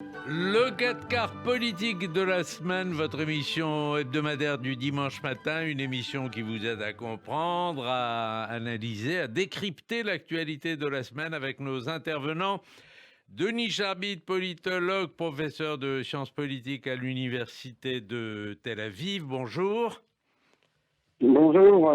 Le 4 quarts politique de la semaine, votre émission hebdomadaire du dimanche matin, une émission qui vous aide à comprendre, à analyser, à décrypter l'actualité de la semaine avec nos intervenants. Denis Charbit, politologue, professeur de sciences politiques à l'université de Tel Aviv, bonjour. Bonjour.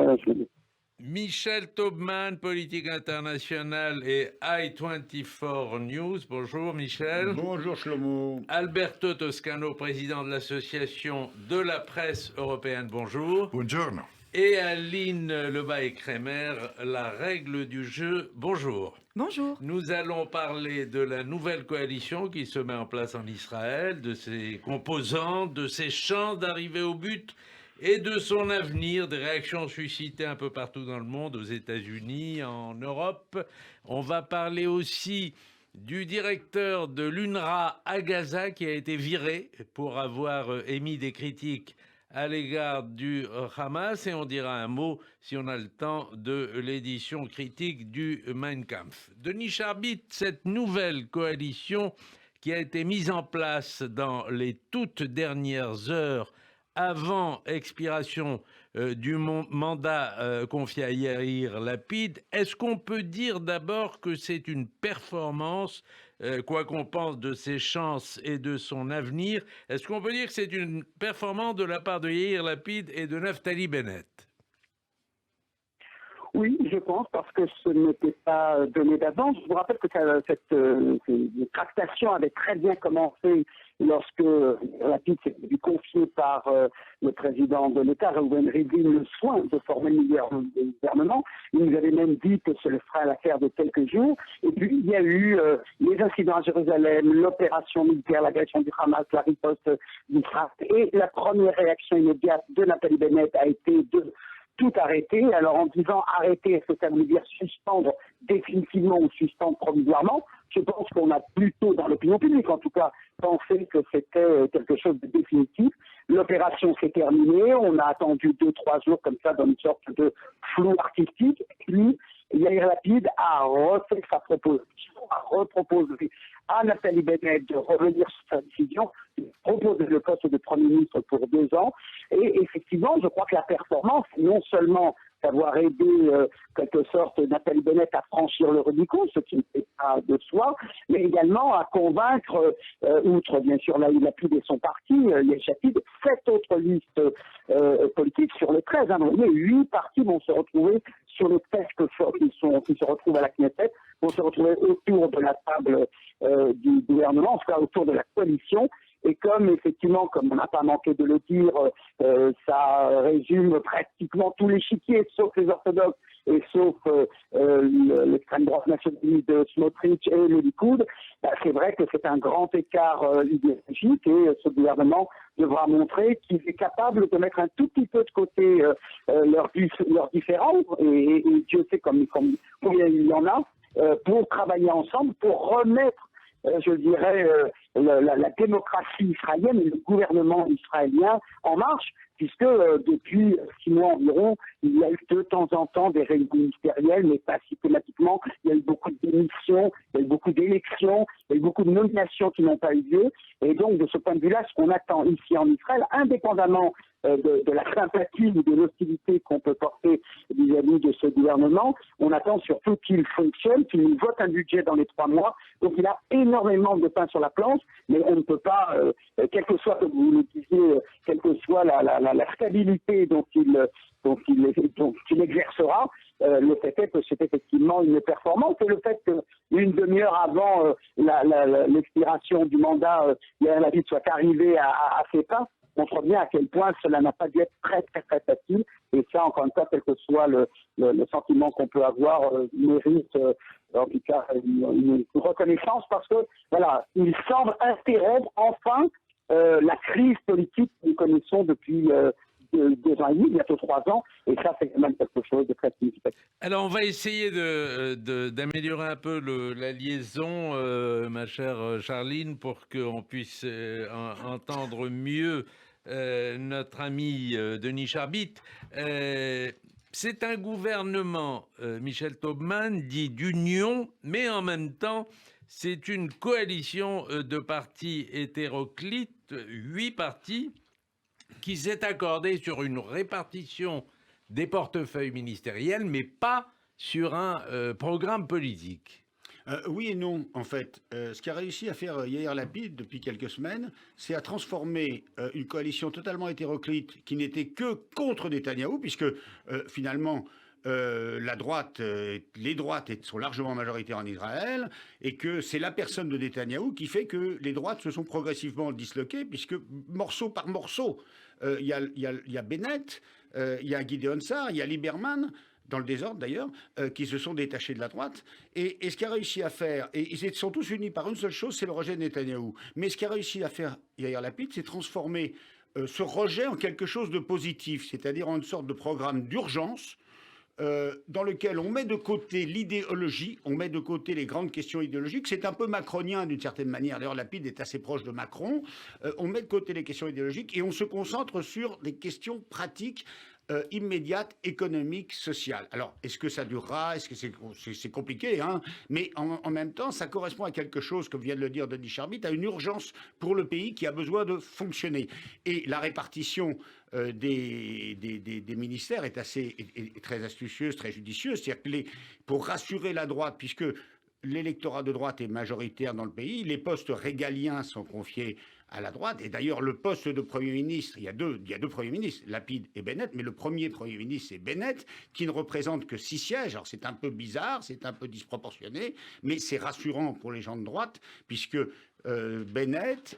Michel Taubman, politique internationale et i24 News. Bonjour Michel. Bonjour Shlomo. Alberto Toscano, président de l'association de la presse européenne. Bonjour. Buongiorno. Et Aline Lebaille-Crémer, la règle du jeu. Bonjour. Bonjour. Nous allons parler de la nouvelle coalition qui se met en place en Israël, de ses composantes, de ses chances d'arriver au but et de son avenir, des réactions suscitées un peu partout dans le monde, aux États-Unis, en Europe. On va parler aussi du directeur de l'UNRWA à Gaza qui a été viré pour avoir émis des critiques à l'égard du Hamas, et on dira un mot, si on a le temps, de l'édition critique du Mein Kampf. Denis Charbit, cette nouvelle coalition qui a été mise en place dans les toutes dernières heures avant expiration du mandat confié à Yair Lapid, est-ce qu'on peut dire d'abord que c'est une performance, quoi qu'on pense de ses chances et de son avenir, est-ce qu'on peut dire que c'est une performance de la part de Yair Lapid et de Naftali Bennett? Oui, je pense, parce que ce n'était pas donné d'avance. Je vous rappelle que cette tractation avait très bien commencé lorsque Lapid s'est vu confier par le président de l'État, Reuven Rivlin, le soin de former le gouvernement. Il nous avait même dit que ce le ferait à l'affaire de quelques jours. Et puis, il y a eu les incidents à Jérusalem, l'opération militaire, l'agression du Hamas, la riposte d'Israël. Et la première réaction immédiate de Naftali Bennett a été de tout arrêter. Alors, en disant arrêter, est-ce que ça veut dire suspendre définitivement ou suspendre provisoirement? Je pense qu'on a plutôt, dans l'opinion publique en tout cas, pensé que c'était quelque chose de définitif. L'opération s'est terminée, on a attendu 2-3 jours comme ça dans une sorte de flou artistique. Puis, Yair Lapid a refait sa proposition, a reproposé à Naftali Bennett de revenir sur sa décision, de proposer le poste de Premier ministre pour 2 ans. Et effectivement, je crois que la performance, non seulement d'avoir aidé, quelque sorte, Naftali Bennett à franchir le Rubicon, ce qui n'est pas de soi, mais également à convaincre, outre bien sûr Lapid et son parti, Yesh Atid, 7 autres listes politiques sur les 13. Hein, 8 partis vont se retrouver sur le texte qui se retrouvent à la Knesset, vont se retrouver autour de la table du gouvernement, en tout cas autour de la coalition. Et comme effectivement, comme on n'a pas manqué de le dire, ça résume pratiquement tous les chiquiers, sauf les orthodoxes et sauf l'extrême droite nationaliste de Smotrich et le Likoud, c'est vrai que c'est un grand écart idéologique, et ce gouvernement devra montrer qu'il est capable de mettre un tout petit peu de côté leurs différends, et Dieu sait combien il y en a, pour travailler ensemble, pour remettre je dirais, la démocratie israélienne et le gouvernement israélien en marche, puisque depuis 6 mois environ, il y a eu de temps en temps des réunions ministérielles, mais pas systématiquement. Il y a eu beaucoup de démissions, il y a eu beaucoup d'élections, il y a eu beaucoup de nominations qui n'ont pas eu lieu. Et donc, de ce point de vue-là, ce qu'on attend ici en Israël, indépendamment de la sympathie ou de l'hostilité qu'on peut porter vis-à-vis de ce gouvernement, on attend surtout qu'il fonctionne, qu'il nous vote un budget dans les 3 mois. Donc il a énormément de pain sur la planche, mais on ne peut pas, quel que soit, comme vous le disiez, quelle que soit la stabilité dont il exercera, le fait est que c'est effectivement une performance, et le fait qu'une demi-heure avant l'expiration du mandat, Yair Lapid soit arrivé à ses fins, montre bien à quel point cela n'a pas dû être très très très facile, et ça, encore une fois, quel que soit le sentiment qu'on peut avoir, mérite en tout cas une reconnaissance, parce que voilà, il semble interrompre enfin la crise politique que nous connaissons depuis 2 ans et demi, bientôt 3 ans, et ça, c'est quand même quelque chose de très significatif. Alors, on va essayer d'améliorer un peu la liaison, ma chère Charline, pour qu'on puisse entendre mieux notre ami Denis Charbit. C'est un gouvernement, Michel Taubman, dit d'union, mais en même temps c'est une coalition de partis hétéroclites, 8 partis, qui s'est accordée sur une répartition des portefeuilles ministériels, mais pas sur un programme politique. Oui et non, en fait. Ce qu'a réussi à faire Yair Lapid depuis quelques semaines, c'est à transformer une coalition totalement hétéroclite qui n'était que contre Netanyahou, puisque finalement, la droite, les droites sont largement majoritaires en Israël, et que c'est la personne de Netanyahou qui fait que les droites se sont progressivement disloquées, puisque morceau par morceau, il y a Bennett, il y a Gideon Sa'ar, il y a Lieberman, dans le désordre d'ailleurs, qui se sont détachés de la droite. Et ce qu'a réussi à faire, et ils sont tous unis par une seule chose, c'est le rejet de Netanyahou. Mais ce qu'a réussi à faire Yair Lapid, c'est transformer ce rejet en quelque chose de positif, c'est-à-dire en une sorte de programme d'urgence dans lequel on met de côté l'idéologie, on met de côté les grandes questions idéologiques. C'est un peu macronien d'une certaine manière. D'ailleurs, Lapid est assez proche de Macron. On met de côté les questions idéologiques et on se concentre sur des questions pratiques, immédiates, économiques, sociales. Alors, est-ce que ça durera? Est-ce que c'est compliqué, hein? Mais en même temps, ça correspond à quelque chose, comme vient de le dire Denis Charbit, à une urgence pour le pays qui a besoin de fonctionner. Et la répartition des ministères est très astucieuse, très judicieuse. C'est-à-dire que pour rassurer la droite, puisque l'électorat de droite est majoritaire dans le pays, les postes régaliens sont confiés à la droite. Et d'ailleurs, le poste de Premier ministre, il y a deux Premiers ministres, Lapid et Bennett, mais le premier Premier ministre, c'est Bennett, qui ne représente que 6 sièges. Alors c'est un peu bizarre, c'est un peu disproportionné, mais c'est rassurant pour les gens de droite, puisque Bennett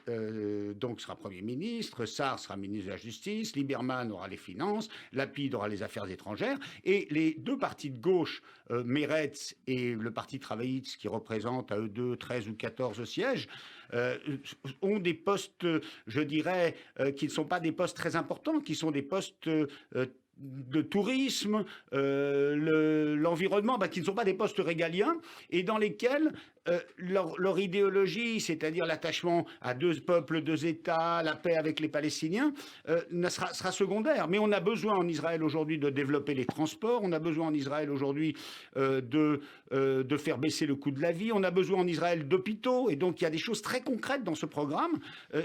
donc sera Premier ministre, Sa'ar sera ministre de la Justice, Lieberman aura les finances, Lapid aura les affaires étrangères, et les deux partis de gauche, Meretz et le Parti travailliste, qui représentent à eux deux 13 ou 14 sièges, ont des postes, je dirais, qui ne sont pas des postes très importants, qui sont des postes de tourisme, l'environnement, qui ne sont pas des postes régaliens, et dans lesquels leur idéologie, c'est-à-dire l'attachement à 2 peuples, 2 États, la paix avec les Palestiniens, sera secondaire. Mais on a besoin en Israël aujourd'hui de développer les transports, on a besoin en Israël aujourd'hui de faire baisser le coût de la vie, on a besoin en Israël d'hôpitaux, et donc il y a des choses très concrètes dans ce programme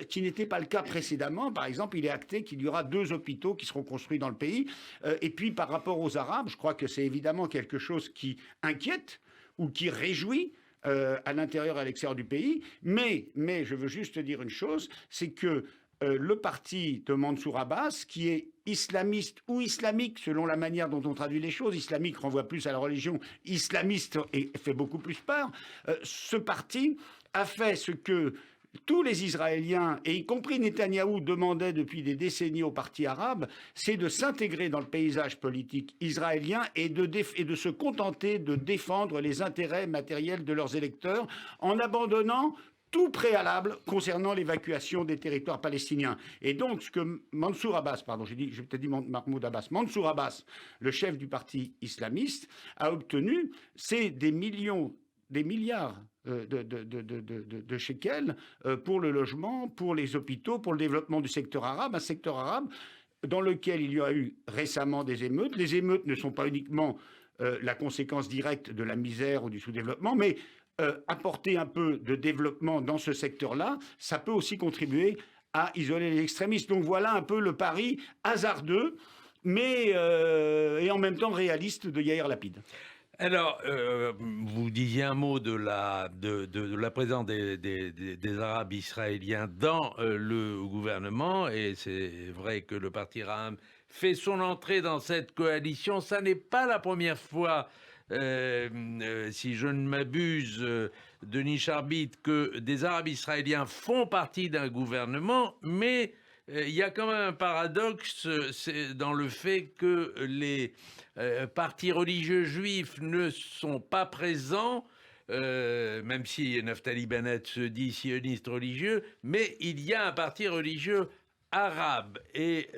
qui n'était pas le cas précédemment. Par exemple, il est acté qu'il y aura 2 hôpitaux qui seront construits dans le pays. Et puis par rapport aux Arabes, je crois que c'est évidemment quelque chose qui inquiète ou qui réjouit à l'intérieur et à l'extérieur du pays. Mais je veux juste dire une chose, c'est que le parti de Mansour Abbas, qui est islamiste ou islamique, selon la manière dont on traduit les choses, islamique renvoie plus à la religion, islamiste et fait beaucoup plus peur, ce parti a fait ce que tous les Israéliens, et y compris Netanyahou, demandaient depuis des décennies au parti arabe, c'est de s'intégrer dans le paysage politique israélien et de se contenter de défendre les intérêts matériels de leurs électeurs en abandonnant tout préalable concernant l'évacuation des territoires palestiniens. Et donc, ce que Mansour Abbas, j'ai peut-être dit Mahmoud Abbas, Mansour Abbas, le chef du parti islamiste, a obtenu, c'est des milliards de shekels pour le logement, pour les hôpitaux, pour le développement du secteur arabe, un secteur arabe dans lequel il y a eu récemment des émeutes. Les émeutes ne sont pas uniquement la conséquence directe de la misère ou du sous-développement, mais apporter un peu de développement dans ce secteur-là, ça peut aussi contribuer à isoler les extrémistes. Donc voilà un peu le pari hasardeux, mais et en même temps réaliste de Yair Lapid. Alors, vous disiez un mot de la présence des Arabes israéliens dans le gouvernement, et c'est vrai que le Parti Ra'am fait son entrée dans cette coalition. Ça n'est pas la première fois, si je ne m'abuse, Denis Charbit, que des Arabes israéliens font partie d'un gouvernement, mais il y a quand même un paradoxe, c'est dans le fait que les partis religieux juifs ne sont pas présents, même si Naftali Bennett se dit sioniste religieux, mais il y a un parti religieux arabe. Et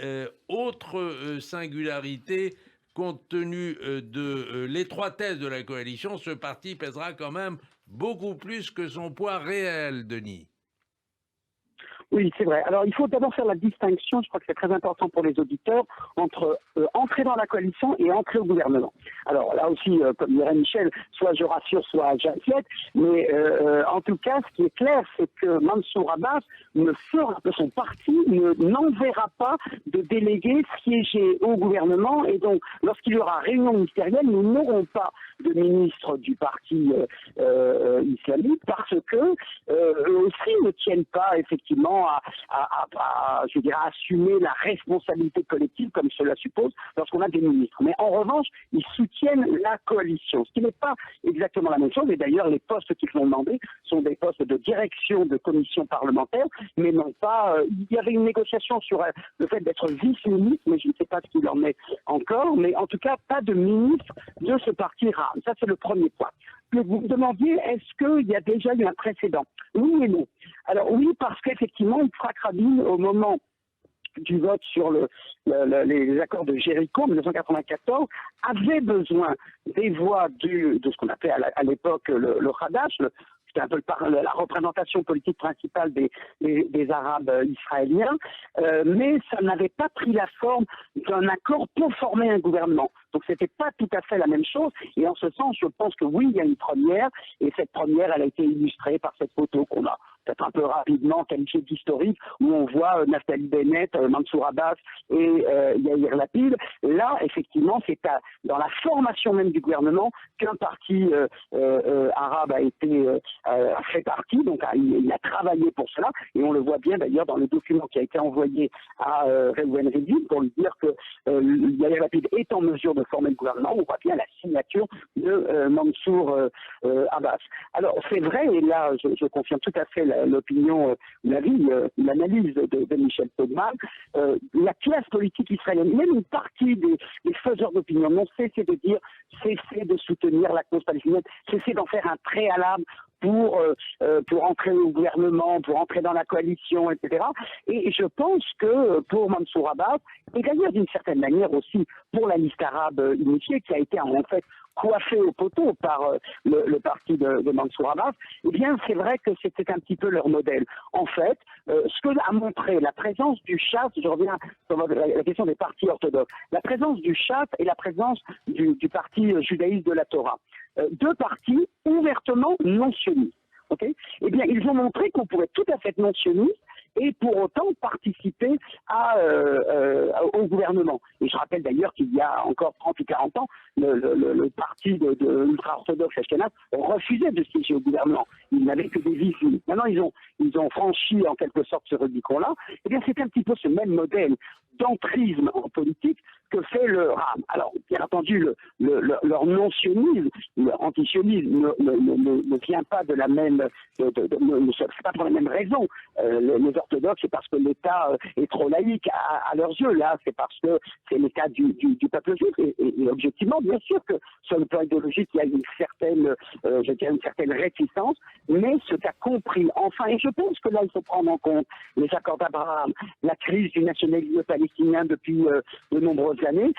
autre singularité, compte tenu de l'étroitesse de la coalition, ce parti pèsera quand même beaucoup plus que son poids réel, Denis. Oui, c'est vrai. Alors, il faut d'abord faire la distinction, je crois que c'est très important pour les auditeurs, entre entrer dans la coalition et entrer au gouvernement. Alors là aussi, comme dirait Michel, soit je rassure, soit j'inquiète, mais en tout cas, ce qui est clair, c'est que Mansour Abbas son parti n'enverra pas de délégués siéger au gouvernement, et donc, lorsqu'il y aura réunion ministérielle, nous n'aurons pas de ministre du parti islamique, parce que eux aussi ne tiennent pas effectivement je dirais, à assumer la responsabilité collective comme cela suppose lorsqu'on a des ministres. Mais en revanche, ils soutiennent la coalition, ce qui n'est pas exactement la même chose. Et d'ailleurs, les postes qu'ils vont demander sont des postes de direction de commission parlementaire, mais non pas... il y avait une négociation sur le fait d'être vice-ministre, mais je ne sais pas ce qu'il en est encore, mais en tout cas, pas de ministre de ce parti RAM. Ça, c'est le premier point. Vous me demandiez, est-ce qu'il y a déjà eu un précédent? Oui et non. Alors oui, parce qu'effectivement, Yitzhak Rabin, au moment du vote sur les accords de Jéricho en 1994, avait besoin des voix de ce qu'on appelait à l'époque le Hadash, c'était un peu la représentation politique principale des Arabes israéliens, mais ça n'avait pas pris la forme d'un accord pour former un gouvernement. Donc c'était pas tout à fait la même chose, et en ce sens, je pense que oui, il y a une première, et cette première, elle a été illustrée par cette photo qu'on a peut-être un peu rapidement qualifiée d'historique, où on voit Naftali Bennett, Mansour Abbas et Yair Lapid. Là, effectivement, c'est dans la formation même du gouvernement qu'un parti arabe a fait partie, donc il a travaillé pour cela, et on le voit bien d'ailleurs dans le document qui a été envoyé à Reuven Rivlin pour lui dire que Yair Lapid est en mesure de former le gouvernement. On voit bien la signature de Mansour Abbas. Alors c'est vrai, et là je confirme tout à fait l'opinion, l'analyse de Michel Podman, la classe politique israélienne, même une partie des faiseurs d'opinion, n'ont cessé de dire, cessez de soutenir la cause palestinienne, cessez d'en faire un préalable pour entrer au gouvernement, pour entrer dans la coalition, etc. Et je pense que pour Mansour Abbas, et d'ailleurs d'une certaine manière aussi pour la liste arabe unifiée, qui a été en fait coiffée au poteau par le parti de Mansour Abbas, eh bien c'est vrai que c'était un petit peu leur modèle. En fait, ce que a montré la présence du Shas, je reviens sur la question des partis orthodoxes, la présence du Shas et la présence du parti judaïste de la Torah. Deux partis ouvertement non sionistes. Okay, eh bien, ils ont montré qu'on pouvait tout à fait être non sioniste et pour autant participer au gouvernement. Et je rappelle d'ailleurs qu'il y a encore 30 ou 40 ans, le parti de ultra-orthodoxe Ashkenaz refusait de siéger au gouvernement. Ils n'avaient que des vices. Maintenant, ils ont franchi en quelque sorte ce Rubicon-là. Eh bien, c'est un petit peu ce même modèle d'entrisme en politique que fait le RAM. Alors, bien entendu, leur non-sionisme, leur antisionisme ne vient pas de la même, c'est pas pour la même raison. Les orthodoxes, c'est parce que l'État est trop laïque à leurs yeux. Là, c'est parce que c'est l'État du peuple juif. Et objectivement, bien sûr que sur le plan idéologique, il y a une certaine, une certaine réticence. Mais ce qu'a compris, enfin, et je pense que là, il faut prendre en compte les accords d'Abraham, la crise du nationalisme palestinien depuis de nombreuses années,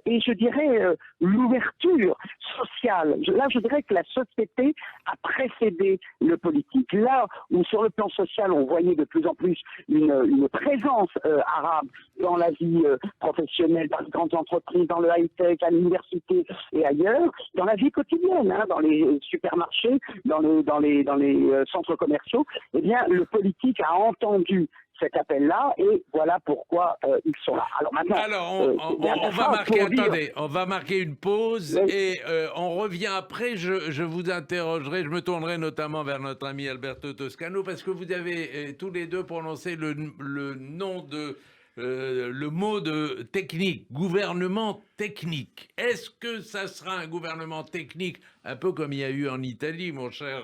et je dirais l'ouverture sociale. Là, je dirais que la société a précédé le politique. Là où sur le plan social, on voyait de plus en plus une présence arabe dans la vie professionnelle, dans les grandes entreprises, dans le high-tech, à l'université et ailleurs, dans la vie quotidienne, dans les supermarchés, dans les centres commerciaux, eh bien, le politique a entendu cet appel-là, et voilà pourquoi ils sont là. Alors maintenant, on va marquer une pause, oui. Et on revient après. Je vous interrogerai, je me tournerai notamment vers notre ami Alberto Toscano, parce que vous avez tous les deux prononcé le nom de le mot de technique, gouvernement technique. Est-ce que ça sera un gouvernement technique, un peu comme il y a eu en Italie, mon cher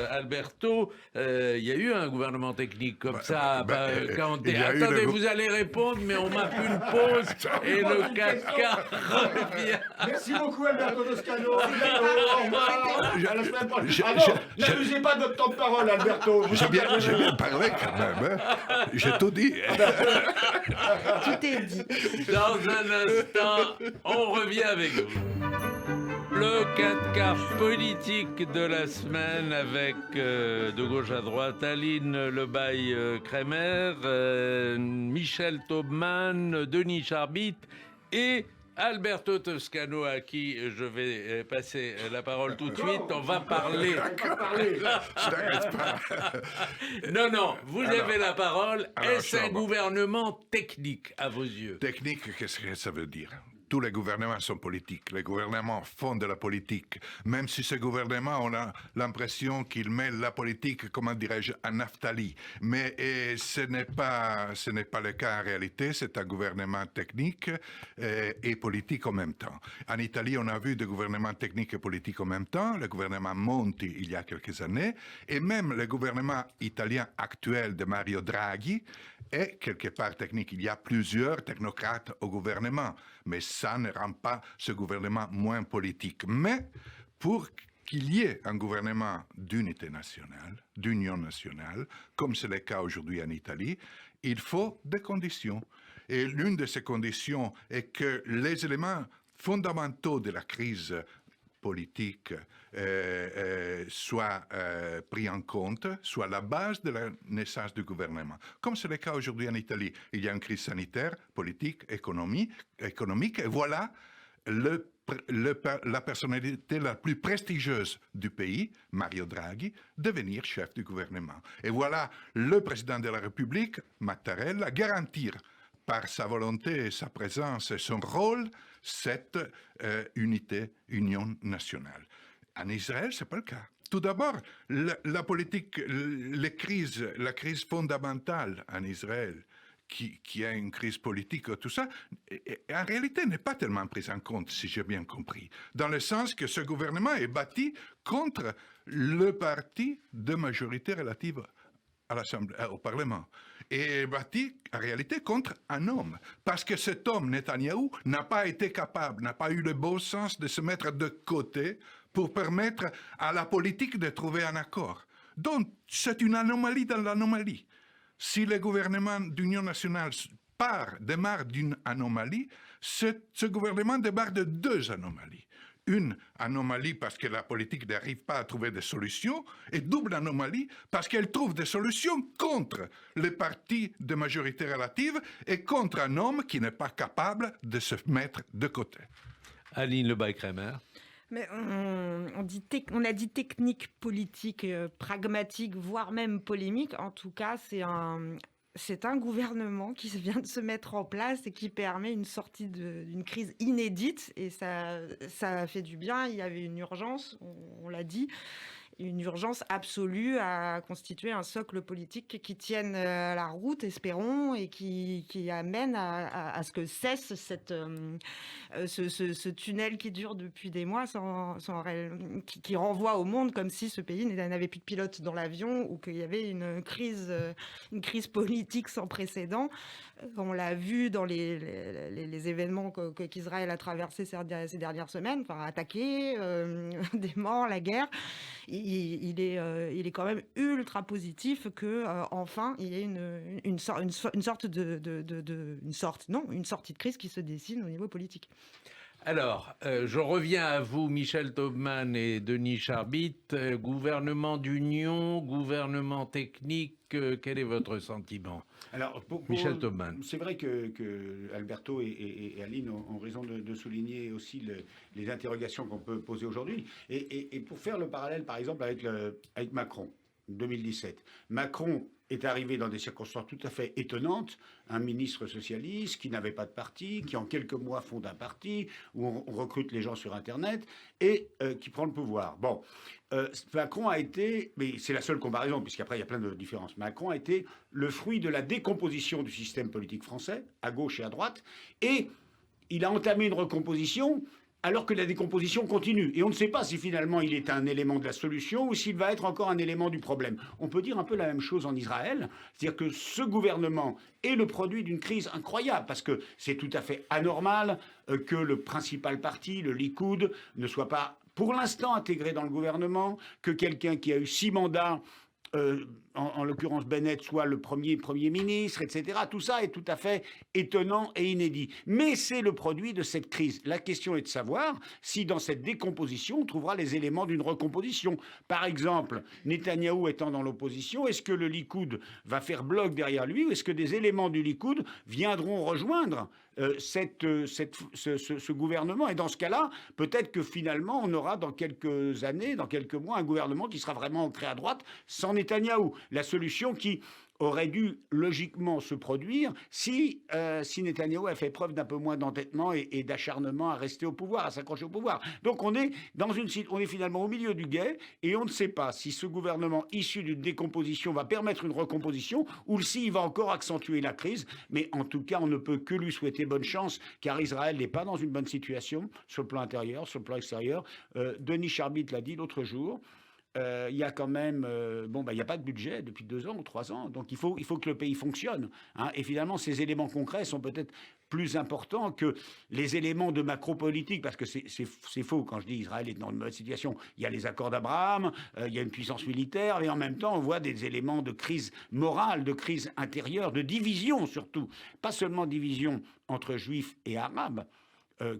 Alberto, il y a eu un gouvernement technique comme ça. Attendez, vous allez répondre, mais on marque une pause et le caca revient. Merci beaucoup, Alberto Toscano. À la semaine prochaine. N'abusez pas de votre temps de parole, Alberto. J'ai bien parlé quand même. Hein. J'ai tout dit. Tout est dit. Dans un instant, on revient avec vous. Le 4 quarts politique de la semaine avec de gauche à droite Aline Lebaille-Kremer, Michel Taubman, Denis Charbit et Alberto Toscano à qui je vais passer la parole tout de suite. On va parler. Je t'inquiète pas. Non, vous avez la parole. Est-ce un bon. gouvernement technique à vos yeux? Technique, qu'est-ce que ça veut dire? Tous les gouvernements sont politiques. Les gouvernements font de la politique. Même si ce gouvernement, on a l'impression qu'il met la politique, comment dirais-je, en naphtalie. Mais ce n'est pas le cas en réalité. C'est un gouvernement technique et politique en même temps. En Italie, on a vu des gouvernements techniques et politiques en même temps. Le gouvernement Monti, il y a quelques années. Et même le gouvernement italien actuel de Mario Draghi est quelque part technique. Il y a plusieurs technocrates au gouvernement. Mais ça ne rend pas ce gouvernement moins politique. Mais pour qu'il y ait un gouvernement d'unité nationale, d'union nationale, comme c'est le cas aujourd'hui en Italie, il faut des conditions. Et l'une de ces conditions est que les éléments fondamentaux de la crise politique soit pris en compte, soit la base de la naissance du gouvernement. Comme c'est le cas aujourd'hui en Italie, il y a une crise sanitaire, politique, économique, et voilà la personnalité la plus prestigieuse du pays, Mario Draghi, devenir chef du gouvernement. Et voilà le président de la République, Mattarella, garantir par sa volonté, sa présence et son rôle, cette union nationale. En Israël, ce n'est pas le cas. Tout d'abord, la politique, la crise fondamentale en Israël, qui a une crise politique, tout ça, en réalité n'est pas tellement prise en compte, si j'ai bien compris. Dans le sens que ce gouvernement est bâti contre le parti de majorité relative à l'Assemblée, au Parlement. Et est bâti, en réalité, contre un homme. Parce que cet homme, Netanyahou, n'a pas été capable, n'a pas eu le bon sens de se mettre de côté pour permettre à la politique de trouver un accord. Donc, c'est une anomalie dans l'anomalie. Si le gouvernement d'union nationale démarre d'une anomalie, ce gouvernement démarre de deux anomalies. Une anomalie parce que la politique n'arrive pas à trouver des solutions, et double anomalie parce qu'elle trouve des solutions contre les partis de majorité relative et contre un homme qui n'est pas capable de se mettre de côté. Aline Lebaille-Kremer. Mais on a dit technique, politique, pragmatique, voire même polémique. En tout cas, c'est un gouvernement qui vient de se mettre en place et qui permet une sortie d'une crise inédite. Et ça fait du bien. Il y avait une urgence, on l'a dit, une urgence absolue à constituer un socle politique qui tienne la route, espérons, et qui amène à ce que cesse ce tunnel qui dure depuis des mois, qui renvoie au monde comme si ce pays n'avait plus de pilote dans l'avion ou qu'il y avait une crise politique sans précédent. On l'a vu dans les événements qu'Israël a traversés ces dernières semaines, enfin attaqué, des morts, la guerre. Il est quand même ultra positif que enfin il y ait une sortie de crise qui se dessine au niveau politique. Alors, je reviens à vous, Michel Taubman et Denis Charbit. Gouvernement d'union, gouvernement technique, quel est votre sentiment? Alors, Michel Taubman. C'est vrai que Alberto et Aline ont raison de souligner aussi les interrogations qu'on peut poser aujourd'hui. Et pour faire le parallèle, par exemple, avec Macron, 2017. Macron est arrivé dans des circonstances tout à fait étonnantes, un ministre socialiste qui n'avait pas de parti, qui en quelques mois fonde un parti, où on recrute les gens sur Internet, et qui prend le pouvoir. Bon, Macron a été, mais c'est la seule comparaison, puisqu'après il y a plein de différences, Macron a été le fruit de la décomposition du système politique français, à gauche et à droite, et il a entamé une recomposition alors que la décomposition continue. Et on ne sait pas si finalement il est un élément de la solution ou s'il va être encore un élément du problème. On peut dire un peu la même chose en Israël, c'est-à-dire que ce gouvernement est le produit d'une crise incroyable, parce que c'est tout à fait anormal que le principal parti, le Likoud, ne soit pas pour l'instant intégré dans le gouvernement, que quelqu'un qui a eu 6 mandats en l'occurrence Bennett, soit le premier ministre, etc. Tout ça est tout à fait étonnant et inédit. Mais c'est le produit de cette crise. La question est de savoir si dans cette décomposition, on trouvera les éléments d'une recomposition. Par exemple, Netanyahou étant dans l'opposition, est-ce que le Likoud va faire bloc derrière lui ou est-ce que des éléments du Likoud viendront rejoindre ce gouvernement? Et dans ce cas-là, peut-être que finalement, on aura dans quelques années, dans quelques mois, un gouvernement qui sera vraiment ancré à droite sans Netanyahou. La solution qui aurait dû logiquement se produire si Netanyahou a fait preuve d'un peu moins d'entêtement et d'acharnement à rester au pouvoir, à s'accrocher au pouvoir. Donc on est finalement au milieu du gué et on ne sait pas si ce gouvernement issu d'une décomposition va permettre une recomposition ou s'il va encore accentuer la crise. Mais en tout cas, on ne peut que lui souhaiter bonne chance car Israël n'est pas dans une bonne situation sur le plan intérieur, sur le plan extérieur. Denis Charbit l'a dit l'autre jour. Il y a quand même, il n'y a pas de budget depuis 2 ans ou 3 ans, donc il faut que le pays fonctionne. Hein, et finalement, ces éléments concrets sont peut-être plus importants que les éléments de macro-politique, parce que c'est faux quand je dis Israël est dans une mauvaise situation. Il y a les accords d'Abraham, il y a une puissance militaire, et en même temps, on voit des éléments de crise morale, de crise intérieure, de division surtout. Pas seulement division entre juifs et arabes,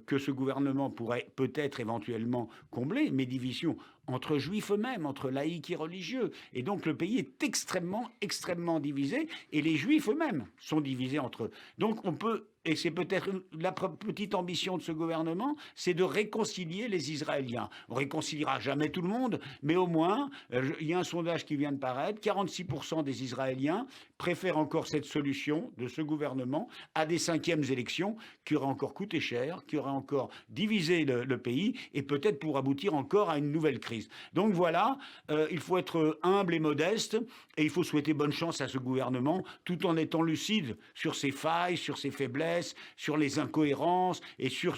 que ce gouvernement pourrait peut-être éventuellement combler, mais division entre juifs eux-mêmes, entre laïcs et religieux. Et donc le pays est extrêmement, extrêmement divisé, et les juifs eux-mêmes sont divisés entre eux. Donc on peut, et c'est peut-être la petite ambition de ce gouvernement, c'est de réconcilier les Israéliens. On réconciliera jamais tout le monde, mais au moins, il y a un sondage qui vient de paraître, 46% des Israéliens préfèrent encore cette solution de ce gouvernement à des 5e élections qui auraient encore coûté cher, qui auraient encore divisé le pays, et peut-être pour aboutir encore à une nouvelle crise. Donc voilà, il faut être humble et modeste, et il faut souhaiter bonne chance à ce gouvernement, tout en étant lucide sur ses failles, sur ses faiblesses, sur les incohérences, et sur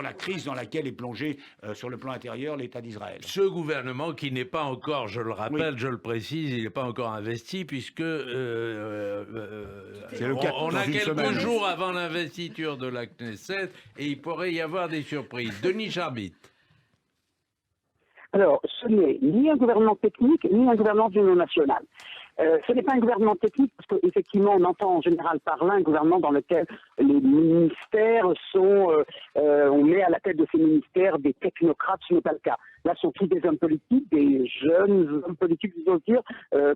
la crise dans laquelle est plongé, sur le plan intérieur, l'État d'Israël. Ce gouvernement qui n'est pas encore, je le rappelle, je le précise, il n'est pas encore investi, puisque on a quelques jours avant l'investiture de la Knesset, et il pourrait y avoir des surprises. Denis Charbit. Alors, ce n'est ni un gouvernement technique, ni un gouvernement d'union nationale. Ce n'est pas un gouvernement technique parce qu'effectivement, on entend en général par là un gouvernement dans lequel les ministères sont, on met à la tête de ces ministères des technocrates, ce n'est pas le cas. Là, ce sont tous des hommes politiques, des jeunes hommes politiques, si j'ose dire,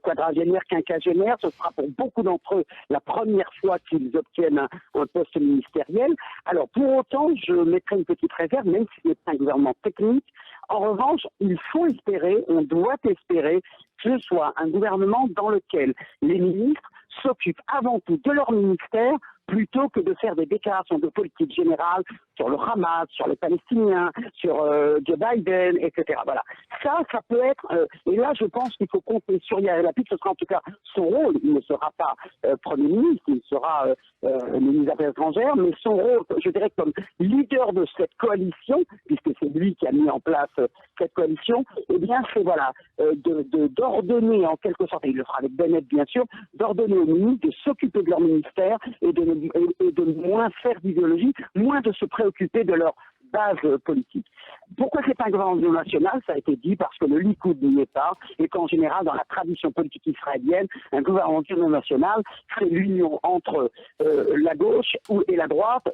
quadragénaires, quinquagénaires. Ce sera pour beaucoup d'entre eux la première fois qu'ils obtiennent un poste ministériel. Alors, pour autant, je mettrai une petite réserve, même si ce n'est pas un gouvernement technique. En revanche, il faut espérer, on doit espérer que ce soit un gouvernement dans lequel les ministres s'occupent avant tout de leur ministère plutôt que de faire des déclarations de politique générale sur le Hamas, sur les Palestiniens, sur Joe Biden, etc. Voilà. Ça peut être... et là, je pense qu'il faut compter sur Yair Lapid. Ce sera en tout cas son rôle. Il ne sera pas Premier ministre, il sera ministre des Affaires étrangères, mais son rôle, je dirais, comme leader de cette coalition, puisque c'est lui qui a mis en place cette coalition, eh bien, c'est voilà, d'ordonner en quelque sorte, et il le fera avec Bennett bien sûr, d'ordonner aux ministres de s'occuper de leur ministère et de moins faire d'idéologie, moins de se préoccuper de leur base politique. Pourquoi c'est pas un gouvernement national? Ça a été dit parce que le Likoud n'y est pas et qu'en général, dans la tradition politique israélienne, un gouvernement national, c'est l'union entre la gauche et la droite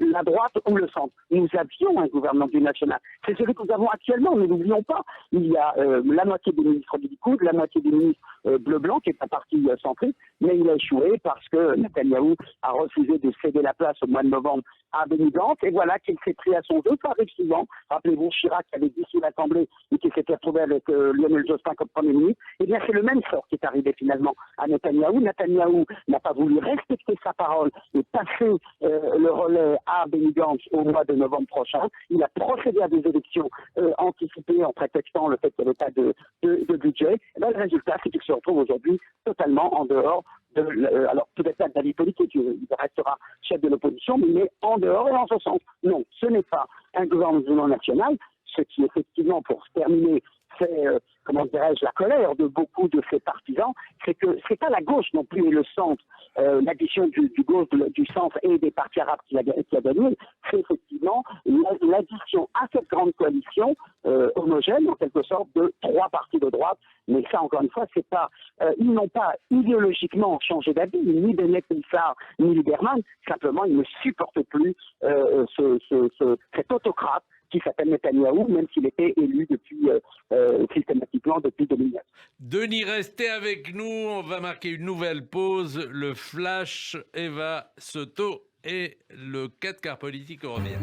ou le centre. Nous avions un gouvernement national. C'est celui que nous avons actuellement, ne l'oublions pas. Il y a la moitié des ministres du Likoud, la moitié des ministres bleu-blanc, qui est un parti centriste, mais il a échoué parce que Netanyahou a refusé de céder la place au mois de novembre à Benny Gantz, et voilà qu'il s'est pris à son jeu, ça arrive souvent. Rappelez-vous Chirac avait dissous l'Assemblée et qui s'était retrouvé avec Lionel Jospin comme Premier ministre. Eh bien, c'est le même sort qui est arrivé finalement à Netanyahou. Netanyahou n'a pas voulu respecter sa parole et passer le relais à Benny Gantz au mois de novembre prochain. Il a procédé à des élections anticipées en prétextant le fait qu'il n'y avait pas de budget. Et bien, le résultat, c'est qu'il se retrouve aujourd'hui totalement en dehors alors peut-être pas de la vie politique, il restera chef de l'opposition, mais il est en dehors et en ce sens. Non, ce n'est pas un gouvernement national, ce qui effectivement, pour se terminer, fait, comment dirais-je, la colère de beaucoup de ses partisans, c'est que c'est pas la gauche non plus et le centre, l'addition du gauche, du centre et des partis arabes qui a gagné, c'est effectivement l'addition à cette grande coalition homogène, en quelque sorte, de 3 partis de droite. Mais ça, encore une fois, c'est pas, ils n'ont pas idéologiquement changé d'avis, ni Bennett, ni Sarr, ni Lieberman. Simplement, ils ne supportent plus cet autocrate qui s'appelle Netanyahou, même s'il était élu depuis systématiquement depuis 2009. Denis, restez avec nous. On va marquer une nouvelle pause. Le flash Eva Soto et le 4 quarts politique revient.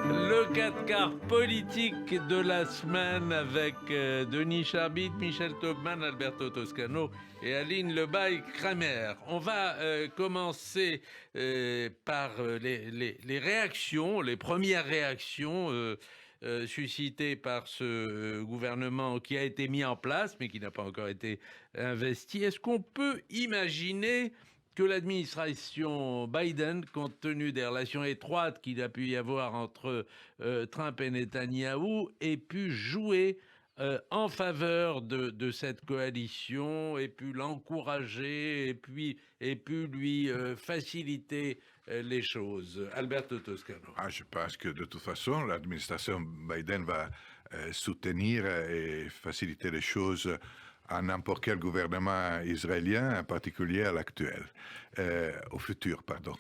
Le 4 quarts politique de la semaine avec Denis Charbit, Michel Taubman, Alberto Toscano et Aline Lebaille-Kramer. On va commencer par les réactions, les premières réactions suscitées par ce gouvernement qui a été mis en place, mais qui n'a pas encore été investi. Est-ce qu'on peut imaginer que l'administration Biden, compte tenu des relations étroites qu'il a pu y avoir entre Trump et Netanyahou, ait pu jouer en faveur de cette coalition, ait pu l'encourager, et pu lui faciliter les choses? Alberto Toscano. Je pense que de toute façon, l'administration Biden va soutenir et faciliter les choses à n'importe quel gouvernement israélien, en particulier à l'actuel, au futur probable.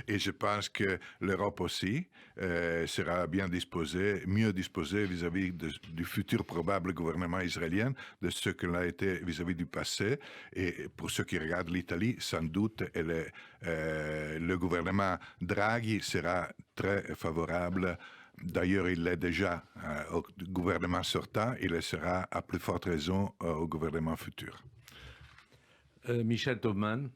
Et je pense que l'Europe aussi sera bien disposée, mieux disposée vis-à-vis du futur probable gouvernement israélien de ce qu'elle a été vis-à-vis du passé. Et pour ceux qui regardent l'Italie, sans doute, le gouvernement Draghi sera très favorable. D'ailleurs, il l'est déjà au gouvernement sortant, il le sera à plus forte raison au gouvernement futur. Michel Taubman.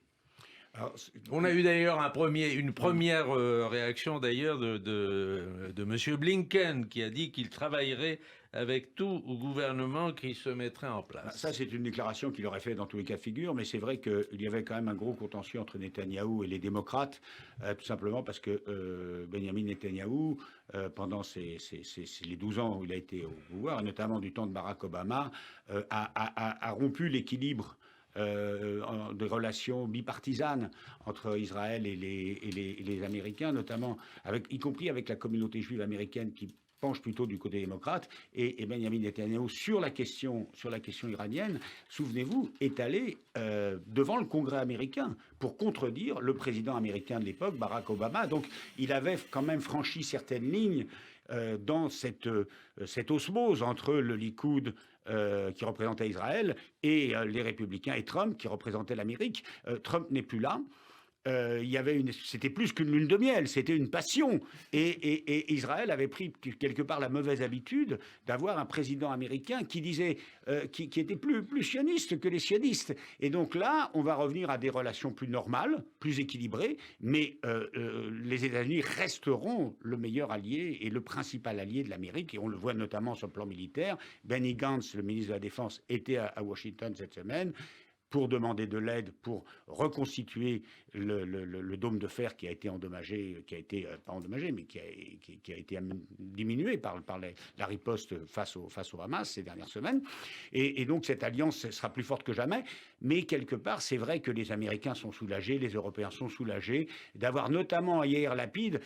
On a eu d'ailleurs une première réaction d'ailleurs de M. Blinken qui a dit qu'il travaillerait avec tout gouvernement qui se mettrait en place. Ça, c'est une déclaration qu'il aurait fait dans tous les cas de figure, mais c'est vrai qu'il y avait quand même un gros contentieux entre Netanyahou et les démocrates, tout simplement parce que Benjamin Netanyahou, pendant les 12 ans où il a été au pouvoir, et notamment du temps de Barack Obama, a rompu l'équilibre de relations bipartisanes entre Israël et les Américains, notamment, y compris avec la communauté juive américaine qui penche plutôt du côté démocrate, et Benjamin Netanyahou sur la question iranienne, souvenez-vous, est allé devant le Congrès américain pour contredire le président américain de l'époque, Barack Obama. Donc il avait quand même franchi certaines lignes dans cette osmose entre le Likoud qui représentait Israël et les républicains et Trump qui représentait l'Amérique. Trump n'est plus là. C'était plus qu'une lune de miel, c'était une passion. Et Israël avait pris quelque part la mauvaise habitude d'avoir un président américain qui disait, qui était plus sioniste que les sionistes. Et donc là, on va revenir à des relations plus normales, plus équilibrées, mais les États-Unis resteront le meilleur allié et le principal allié de l'Amérique. Et on le voit notamment sur le plan militaire. Benny Gantz, le ministre de la Défense, était à Washington cette semaine pour demander de l'aide pour reconstituer le dôme de fer qui a été endommagé, pas endommagé, mais qui a été diminué par la riposte face au Hamas ces dernières semaines. Et donc cette alliance sera plus forte que jamais. Mais quelque part, c'est vrai que les Américains sont soulagés, les Européens sont soulagés d'avoir notamment Yair Lapid,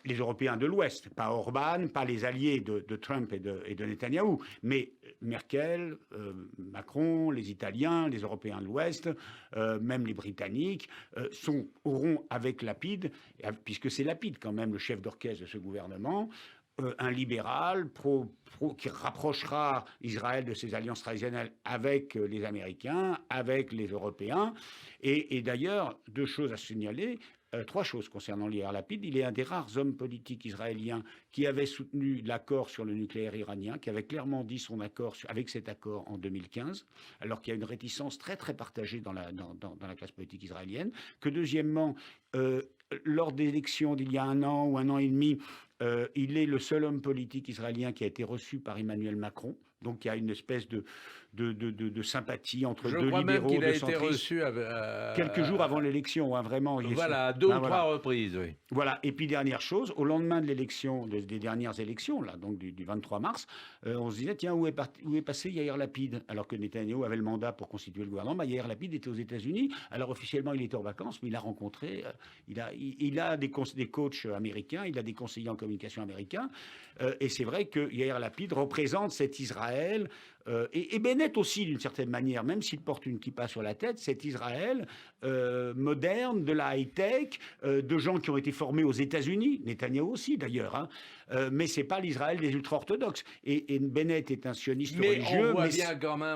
les Européens de l'Ouest, pas Orban, pas les alliés de Trump et de Netanyahou, mais Merkel, Macron, les Italiens, les Européens de l'Ouest, même les Britanniques, auront avec Lapid, puisque c'est Lapid quand même le chef d'orchestre de ce gouvernement, un libéral qui rapprochera Israël de ses alliances traditionnelles avec les Américains, avec les Européens. Et d'ailleurs, 2 choses à signaler. 3 choses concernant Yair Lapid. Il est un des rares hommes politiques israéliens qui avait soutenu l'accord sur le nucléaire iranien, qui avait clairement dit son accord avec cet accord en 2015, alors qu'il y a une réticence très très partagée dans la classe politique israélienne. Que deuxièmement, lors des élections d'il y a 1 an ou 1 an et demi, il est le seul homme politique israélien qui a été reçu par Emmanuel Macron. Donc il y a une espèce de sympathie entre Je deux crois même libéraux, qu'il a deux été centristes. reçu Quelques jours avant l'élection, hein, vraiment. Voilà, 2 ou 3 Voilà. reprises, oui. Voilà. Et puis dernière chose, au lendemain de l'élection, des dernières élections, là, donc du 23 mars, on se disait tiens, où est passé Yair Lapid, alors que Netanyahou avait le mandat pour constituer le gouvernement. Yair Lapid était aux États-Unis. Alors officiellement, il était en vacances, mais il a rencontré, il a des coachs américains, il a des conseillers en communication américains, et c'est vrai que Yair Lapid représente cet Israël. Et Bennett aussi, d'une certaine manière, même s'il porte une kippa sur la tête, cet Israël moderne, de la high-tech, de gens qui ont été formés aux États-Unis, Netanyahou aussi d'ailleurs, hein, mais c'est pas l'Israël des ultra-orthodoxes. Et Bennett est un sioniste religieux.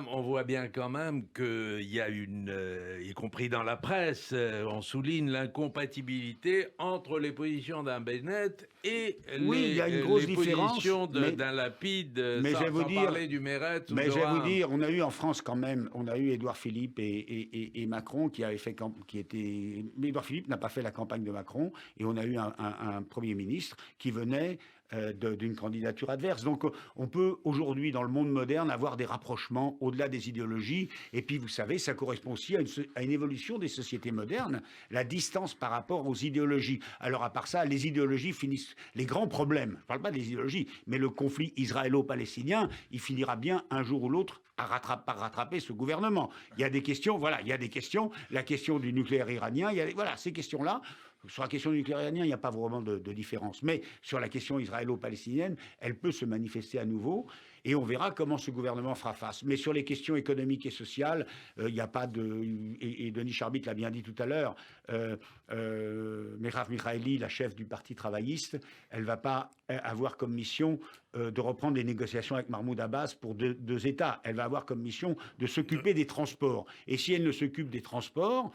On voit bien quand même qu'il y a y compris dans la presse, on souligne l'incompatibilité entre les positions d'un Bennett et il y a une grosse positions différence, d'un Lapid, mais sans parler du Meretz. Mais je vais vous dire, on a eu en France quand même, on a eu Édouard Philippe et Macron qui avaient fait, mais Édouard Philippe n'a pas fait la campagne de Macron, et on a eu un Premier ministre qui venait d'une candidature adverse. Donc on peut aujourd'hui, dans le monde moderne, avoir des rapprochements au-delà des idéologies. Et puis vous savez, ça correspond aussi à une évolution des sociétés modernes, la distance par rapport aux idéologies. Alors à part ça, les idéologies finissent, les grands problèmes, je ne parle pas des idéologies, mais le conflit israélo-palestinien, il finira bien un jour ou l'autre par rattraper ce gouvernement. Il y a des questions, la question du nucléaire iranien, ces questions-là. Sur la question du nucléaire iranien, il n'y a pas vraiment de différence. Mais sur la question israélo-palestinienne, elle peut se manifester à nouveau. Et on verra comment ce gouvernement fera face. Mais sur les questions économiques et sociales, il n'y a pas de... Et Denis Charbit l'a bien dit tout à l'heure, Merav Michaeli, la chef du Parti travailliste, elle ne va pas avoir comme mission de reprendre les négociations avec Mahmoud Abbas pour deux États. Elle va avoir comme mission de s'occuper des transports. Et si elle ne s'occupe des transports,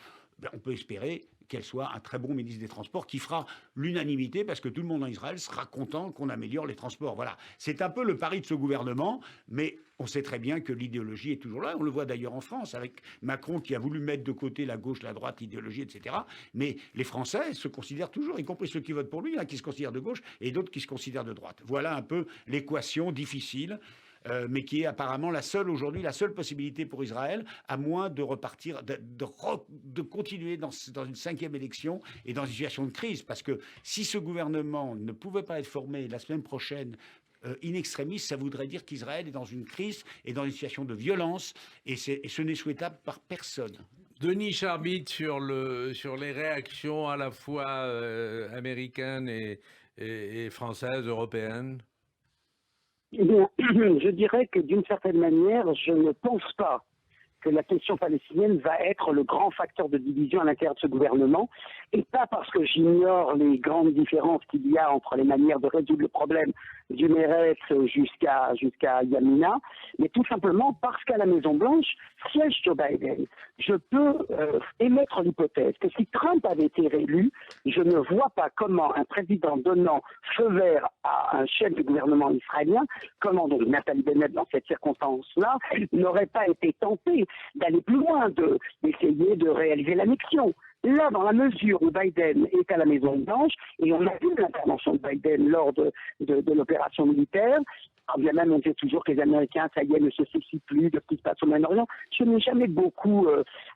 on peut espérer qu'elle soit un très bon ministre des Transports qui fera l'unanimité parce que tout le monde en Israël sera content qu'on améliore les transports. Voilà, c'est un peu le pari de ce gouvernement, mais on sait très bien que l'idéologie est toujours là. On le voit d'ailleurs en France avec Macron qui a voulu mettre de côté la gauche, la droite, l'idéologie, etc. Mais les Français se considèrent toujours, y compris ceux qui votent pour lui, qui se considèrent de gauche et d'autres qui se considèrent de droite. Voilà un peu l'équation difficile. Mais qui est apparemment la seule possibilité pour Israël, à moins de repartir, de continuer dans une 5e élection et dans une situation de crise. Parce que si ce gouvernement ne pouvait pas être formé la semaine prochaine, in extremis, ça voudrait dire qu'Israël est dans une crise et dans une situation de violence, et ce n'est souhaitable par personne. Denis Charbit, sur les réactions à la fois américaines et françaises, européennes. Eh bien, je dirais que d'une certaine manière, je ne pense pas que la question palestinienne va être le grand facteur de division à l'intérieur de ce gouvernement, et pas parce que j'ignore les grandes différences qu'il y a entre les manières de résoudre le problème du Meretz jusqu'à Yamina, mais tout simplement parce qu'à la Maison-Blanche siège Joe Biden. Je peux émettre l'hypothèse que si Trump avait été réélu, je ne vois pas comment un président donnant feu vert à un chef de gouvernement israélien, comment donc Nathalie Bennett dans cette circonstance-là, n'aurait pas été tenté d'aller plus loin, d'essayer de réaliser l'annexion. Là, dans la mesure où Biden est à la Maison-Blanche, et on a vu l'intervention de Biden lors de l'opération militaire, alors bien même on dit toujours que les Américains, ça y est, ne se soucient plus de ce qui se passe au Moyen-Orient. Je n'ai jamais beaucoup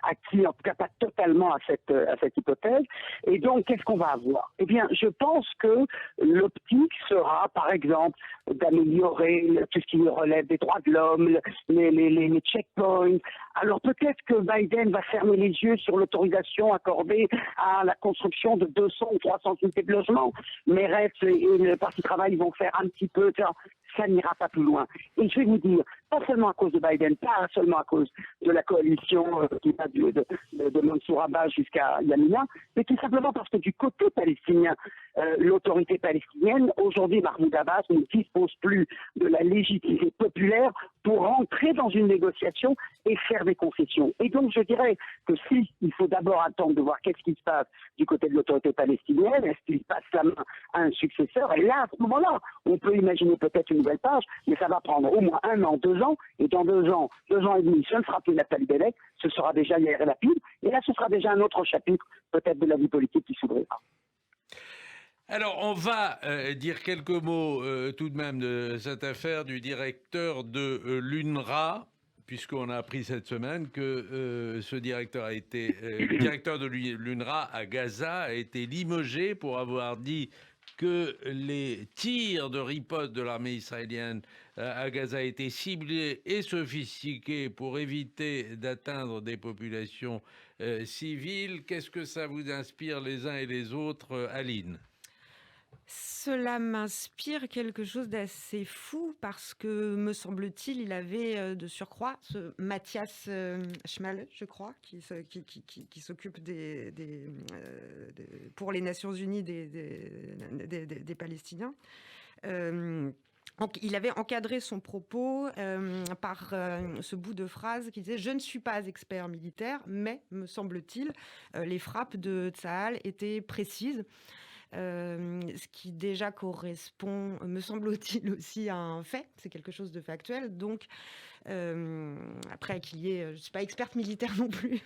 acquis, en tout cas pas totalement à cette hypothèse. Et donc, qu'est-ce qu'on va avoir? Eh bien, je pense que l'optique sera, par exemple, d'améliorer tout ce qui relève des droits de l'homme, les checkpoints. Alors peut-être que Biden va fermer les yeux sur l'autorisation accordée à la construction de 200 ou 300 unités de logement. Meretz et le Parti travail vont faire un petit peu, ça n'ira pas plus loin. Et je vais vous dire, pas seulement à cause de Biden, pas seulement à cause de la coalition qui va de Mansour Abbas jusqu'à Yamina, mais tout simplement parce que du côté palestinien, l'autorité palestinienne, aujourd'hui Mahmoud Abbas ne dispose plus de la légitimité populaire pour rentrer dans une négociation et faire des concessions. Et donc je dirais que si il faut d'abord attendre de voir qu'est-ce qui se passe du côté de l'autorité palestinienne, est-ce qu'il passe la main à un successeur, et là, à ce moment-là, on peut imaginer peut-être une nouvelle page, mais ça va prendre au moins 1 an, 2 ans, et dans 2 ans et demi, ce ne sera plus Nathalie Bennett, ce sera déjà Yair Lapid, et là ce sera déjà un autre chapitre peut-être de la vie politique qui s'ouvrira. Alors, on va dire quelques mots tout de même de cette affaire du directeur de l'UNRWA, puisqu'on a appris cette semaine que ce directeur a été, le directeur de l'UNRWA à Gaza a été limogé pour avoir dit que les tirs de riposte de l'armée israélienne à Gaza étaient ciblés et sophistiqués pour éviter d'atteindre des populations civiles. Qu'est-ce que ça vous inspire les uns et les autres, Aline ? Cela m'inspire quelque chose d'assez fou parce que, me semble-t-il, il avait de surcroît ce Mathias Schmal, je crois, qui s'occupe pour les Nations Unies des Palestiniens. Il avait encadré son propos par ce bout de phrase qui disait « Je ne suis pas expert militaire, mais, me semble-t-il, les frappes de Tsahal étaient précises ». Ce qui déjà correspond, me semble-t-il, aussi à un fait, c'est quelque chose de factuel. Donc, après qu'il y ait, je ne suis pas experte militaire non plus,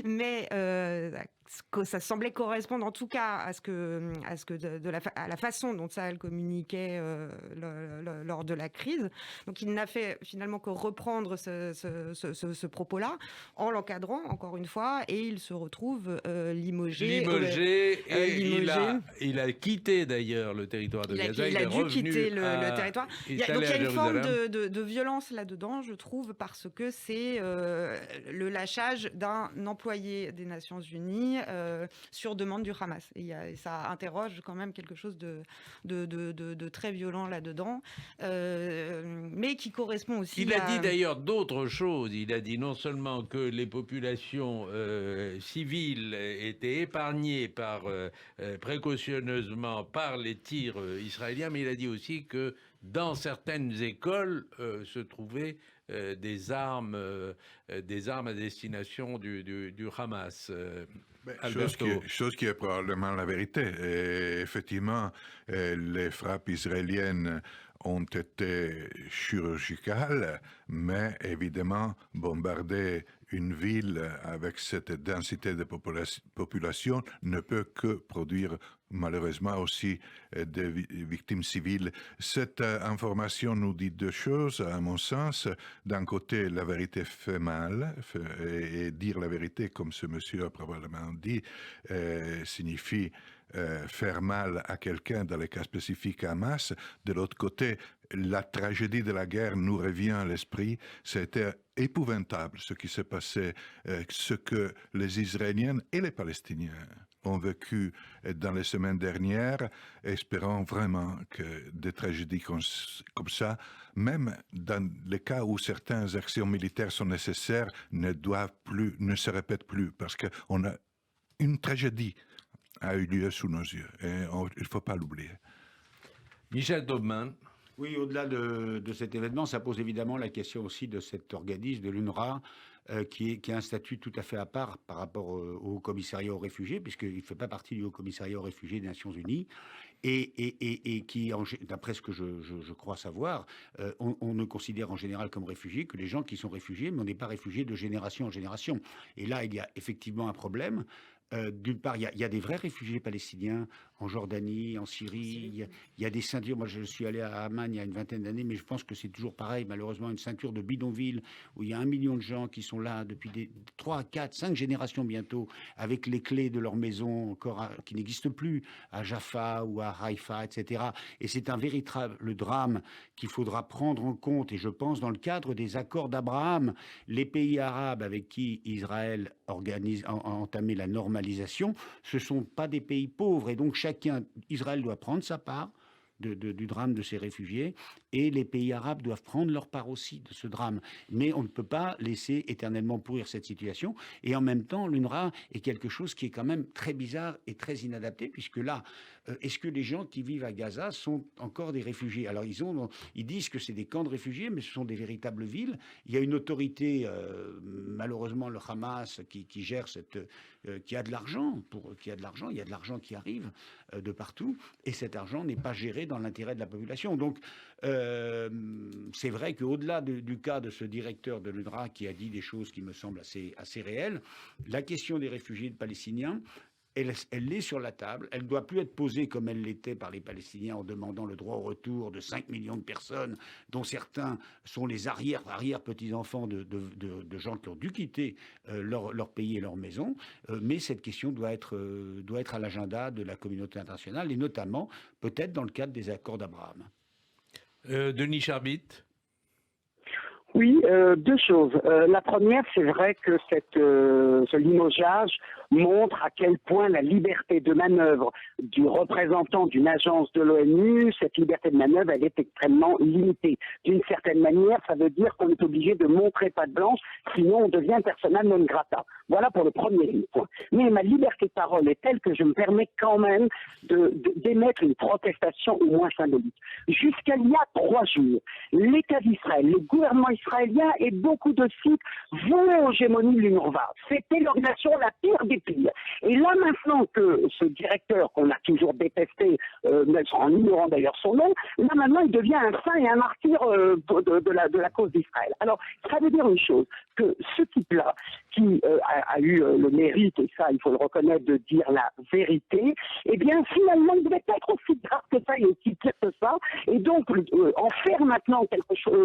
mais ça semblait correspondre en tout cas à la façon dont Tsahal communiquait lors de la crise. Donc, il n'a fait finalement que reprendre ce propos-là en l'encadrant encore une fois, et il se retrouve limogé. Il a quitté d'ailleurs le territoire de Gaza. Il a dû quitter le territoire. Donc il y a une forme de violence là-dedans, je trouve, parce que c'est le lâchage d'un employé des Nations Unies sur demande du Hamas. Et ça interroge quand même quelque chose de très violent là-dedans, mais qui correspond aussi Il a dit d'ailleurs d'autres choses. Il a dit non seulement que les populations civiles étaient épargnées précautionneusement par les tirs israéliens, mais il a dit aussi que dans certaines écoles se trouvaient des armes à destination du Hamas. Chose qui est probablement la vérité. Et effectivement, les frappes israéliennes ont été chirurgicales, mais évidemment, bombarder une ville avec cette densité de population ne peut que produire malheureusement aussi des victimes civiles. Cette information nous dit deux choses, à mon sens. D'un côté, la vérité fait mal, et dire la vérité, comme ce monsieur a probablement dit, signifie faire mal à quelqu'un, dans les cas spécifiques à Hamas. De l'autre côté, la tragédie de la guerre nous revient à l'esprit. C'était épouvantable ce qui s'est passé, ce que les Israéliens et les Palestiniens ont vécu dans les semaines dernières, espérant vraiment que des tragédies comme ça, même dans les cas où certaines actions militaires sont nécessaires, ne se répètent plus, parce qu'on a une tragédie a eu lieu sous nos yeux, et il ne faut pas l'oublier. Michel Taubman. Oui, au-delà de cet événement, ça pose évidemment la question aussi de cet organisme, de l'UNRWA, qui a un statut tout à fait à part par rapport au Haut-Commissariat aux réfugiés, puisqu'il ne fait pas partie du Haut-Commissariat aux réfugiés des Nations Unies, et qui, d'après ce que je crois savoir, on ne considère en général comme réfugiés que les gens qui sont réfugiés, mais on n'est pas réfugiés de génération en génération. Et là, il y a effectivement un problème. D'une part, il y a des vrais réfugiés palestiniens en Jordanie, en Syrie. Il y a des ceintures. Moi, je suis allé à Amman il y a une vingtaine d'années, mais je pense que c'est toujours pareil, malheureusement, une ceinture de bidonville où il y a 1 million de gens qui sont là depuis 3, 4, 5 générations bientôt, avec les clés de leur maison encore qui n'existent plus, à Jaffa ou à Haïfa, etc. Et c'est un véritable drame qu'il faudra prendre en compte. Et je pense, dans le cadre des accords d'Abraham, les pays arabes avec qui Israël a entamé la normalisation, ce ne sont pas des pays pauvres. Et donc, Israël doit prendre sa part du drame de ces réfugiés, et les pays arabes doivent prendre leur part aussi de ce drame. Mais on ne peut pas laisser éternellement pourrir cette situation. Et en même temps, l'UNRWA est quelque chose qui est quand même très bizarre et très inadapté, puisque là, est-ce que les gens qui vivent à Gaza sont encore des réfugiés? Alors, ils disent que c'est des camps de réfugiés, mais ce sont des véritables villes. Il y a une autorité, malheureusement, le Hamas, qui gère qui a de l'argent, il y a de l'argent qui arrive de partout, et cet argent n'est pas géré dans l'intérêt de la population. Donc, c'est vrai qu'au-delà du cas de ce directeur de l'UNRWA qui a dit des choses qui me semblent assez réelles, la question des réfugiés palestiniens elle est sur la table. Elle ne doit plus être posée comme elle l'était par les Palestiniens en demandant le droit au retour de 5 millions de personnes, dont certains sont les arrière-petits-enfants de gens qui ont dû quitter leur pays et leur maison. Mais cette question doit être à l'agenda de la communauté internationale, et notamment peut-être dans le cadre des accords d'Abraham. Denis Charbit. Oui, deux choses. La première, c'est vrai que ce limogeage montre à quel point la liberté de manœuvre du représentant d'une agence de l'ONU, cette liberté de manœuvre, elle est extrêmement limitée. D'une certaine manière, ça veut dire qu'on est obligé de montrer patte blanche, sinon on devient persona non grata. Voilà pour le premier point. Mais ma liberté de parole est telle que je me permets quand même d'émettre une protestation au moins symbolique. Jusqu'à il y a 3 jours, l'État d'Israël, le gouvernement israélien et beaucoup de sites voulaient l'hégémonie de l'UNRWA. C'était l'organisation la pire des pires. Et là maintenant que ce directeur qu'on a toujours détesté, en ignorant d'ailleurs son nom, là maintenant il devient un saint et un martyr de la cause d'Israël. Alors ça veut dire une chose, que ce type-là, qui a eu le mérite, et ça il faut le reconnaître, de dire la vérité, eh bien finalement il devait être aussi grave que ça et aussi pire que ça, et donc en faire maintenant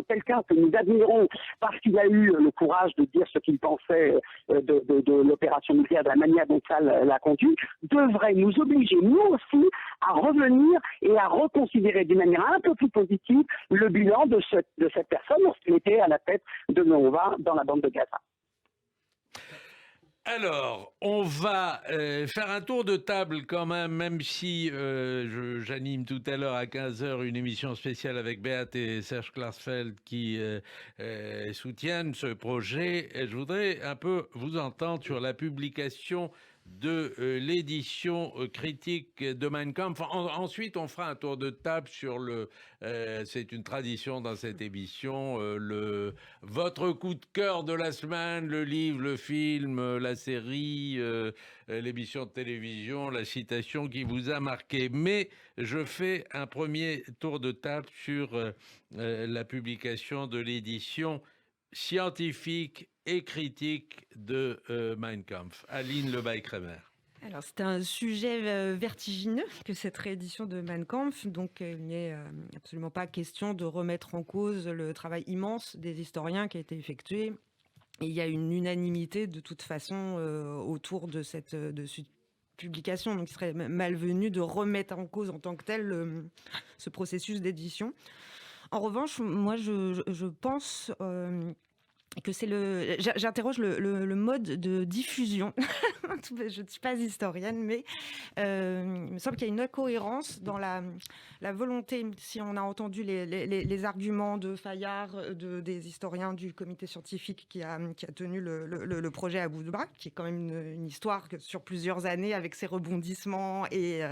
quelqu'un que nous admirons parce qu'il a eu le courage de dire ce qu'il pensait de l'opération militaire, de la manière dont ça l'a conduit, devrait nous obliger, nous aussi, à revenir et à reconsidérer d'une manière un peu plus positive le bilan de cette personne lorsqu'il était à la tête de Nova dans la bande de Gaza. Alors, on va faire un tour de table quand même si j'anime tout à l'heure à 15h une émission spéciale avec Beat et Serge Klarsfeld qui soutiennent ce projet. Et je voudrais un peu vous entendre sur la publication de l'édition critique de Mein Kampf. Ensuite, on fera un tour de table sur c'est une tradition dans cette émission, votre coup de cœur de la semaine, le livre, le film, la série, l'émission de télévision, la citation qui vous a marqué. Mais je fais un premier tour de table sur la publication de l'édition scientifique et critique de Mein Kampf. Aline Lebaille-Crémer. Alors, c'est un sujet vertigineux que cette réédition de Mein Kampf. Donc, il n'est absolument pas question de remettre en cause le travail immense des historiens qui a été effectué. Et il y a une unanimité, de toute façon, autour de cette publication. Donc, il serait malvenu de remettre en cause en tant que tel ce processus d'édition. En revanche, moi, je pense que c'est j'interroge le mode de diffusion. Je ne suis pas historienne, mais il me semble qu'il y a une incohérence dans la volonté, si on a entendu les arguments de Fayard, des historiens du comité scientifique qui a tenu le projet à bout de bras, qui est quand même une histoire sur plusieurs années avec ses rebondissements et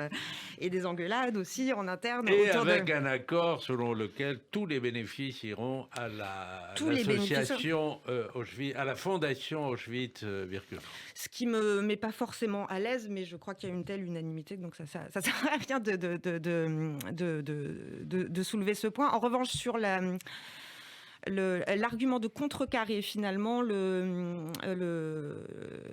des engueulades aussi en interne. Et avec un accord selon lequel tous les bénéfices iront à l'association Auschwitz, à la fondation Auschwitz-Birkenau. Ce qui me met pas forcément à l'aise, mais je crois qu'il y a une telle unanimité, donc ça sert à rien de soulever ce point. En revanche, sur l'argument de contrecarrer finalement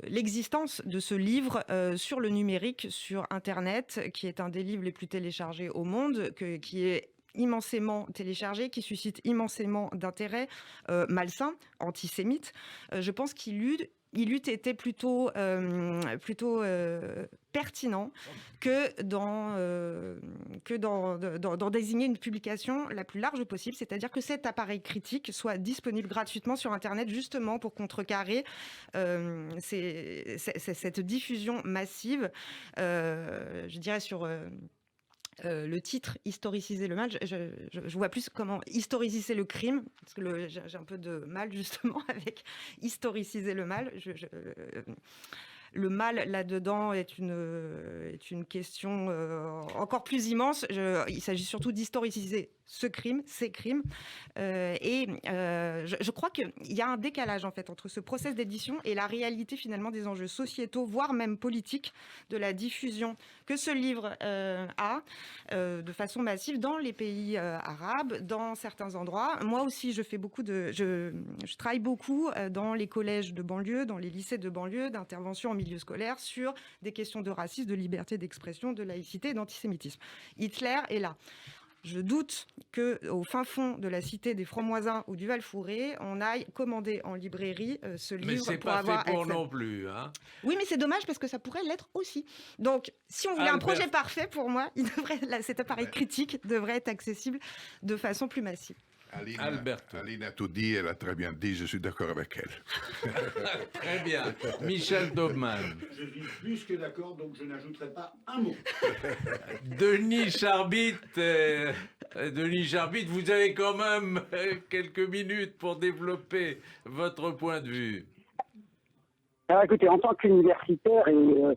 l'existence de ce livre sur le numérique, sur Internet, qui est un des livres les plus téléchargés au monde, qui est immensément téléchargé, qui suscite immensément d'intérêt malsain, antisémite. Je pense qu'il eût été plutôt pertinent que d'en désigner une publication la plus large possible, c'est-à-dire que cet appareil critique soit disponible gratuitement sur Internet, justement pour contrecarrer cette diffusion massive, je dirais sur... le titre « Historiciser le mal », je vois plus comment historiciser le crime, parce que j'ai un peu de mal justement avec historiciser le mal. Le mal là-dedans est une question encore plus immense. Il s'agit surtout d'historiciser ces crimes. Je crois qu'il y a un décalage en fait entre ce process d'édition et la réalité finalement des enjeux sociétaux, voire même politiques, de la diffusion que ce livre a de façon massive dans les pays arabes, dans certains endroits. Moi aussi, je travaille beaucoup dans les collèges de banlieue, dans les lycées de banlieue, d'intervention en milieu scolaire sur des questions de racisme, de liberté d'expression, de laïcité et d'antisémitisme. Hitler est là. Je doute qu'au fin fond de la cité des Francs-Moisins ou du Val-Fouré, on aille commander en librairie ce livre. Mais c'est pour pas avoir fait pour accès. non plus. Hein. Oui, mais c'est dommage parce que ça pourrait l'être aussi. Donc, si on voulait un projet parfait, pour moi, cet appareil critique devrait être accessible de façon plus massive. Aline a tout dit, elle a très bien dit, je suis d'accord avec elle. Très bien. Michel Taubman. Je suis plus que d'accord, donc je n'ajouterai pas un mot. Denis Charbit, vous avez quand même quelques minutes pour développer votre point de vue. Alors écoutez, en tant qu'universitaire et